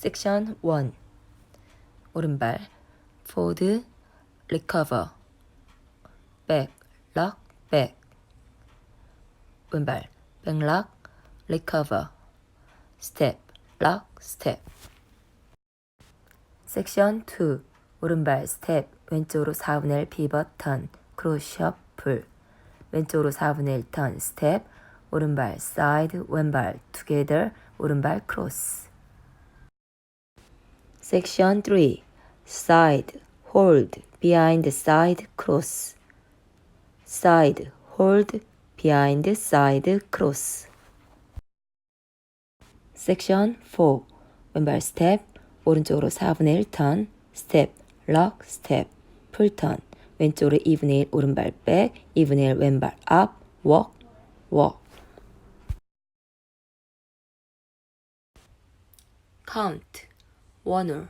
섹션 1 오른발 forward, recover back, lock, back 왼발 back lock, recover step, lock, step 섹션 2 오른발 step 왼쪽으로 4분의 1 pivot turn cross shuffle 왼쪽으로 4분의 1 turn step 오른발 side 왼발 together 오른발 cross 섹션 3 side hold behind side cross side hold behind side cross 섹션 4 왼발 step 오른쪽으로 4분의 1 turn step lock step full turn 왼쪽으로 2분의 1 오른발 back 2분의 1 왼발 up walk walk count 원을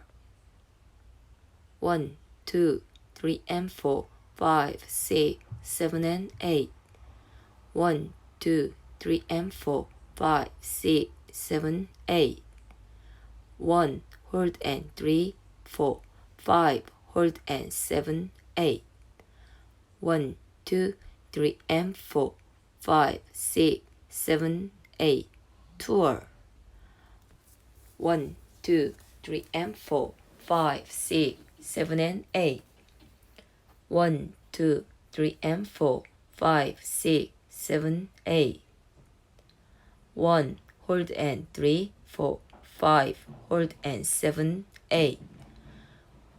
1, 2, 3 and 4 5, 6, 7 and 8 1, 2, 3 and 4 5, 6, 7, 8 1, hold and 3, 4 5, hold and 7, 8 1, 2, 3 and 4 5, 6, 7, 8 tour 1, 2, 3 and 4 5, 6, 7 and 8 1, 2, 3 and 4 5, 6, 7, 8 1, hold and 3, 4 5, hold and 7, 8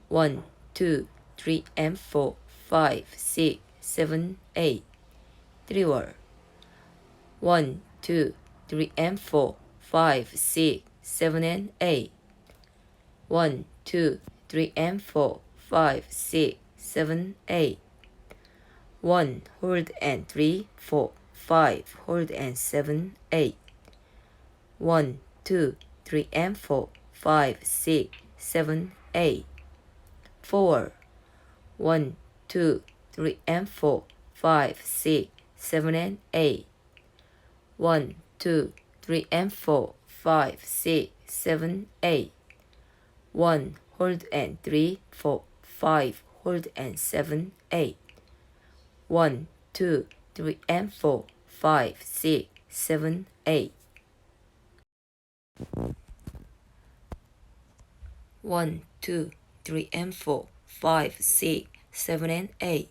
1, 2, 3 and 4 5, 6, 7, 8 3 word 1, 2, 3 and 4 5, 6, 7 and 8 1, 2, 3 and 4 5, 6, 7, 8 1, hold and 3, 4 5, hold and 7, 8 1, 2, 3 and 4 5, 6, 7, 8 4 1, 2, 3 and 4 5, 6, 7 and 8 1, 2, 3 and 4 5, 6, 7, 8 1, hold and 3, 4 5, hold and 7, 8 1, 2, 3 and 4 5, 6, 7, 8 1, 2, 3 and 4 5, 6, 7 and 8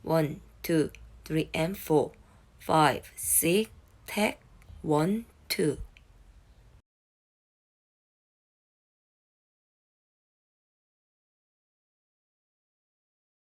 1, 2, 3 and 4 5, 6 tag 1, 2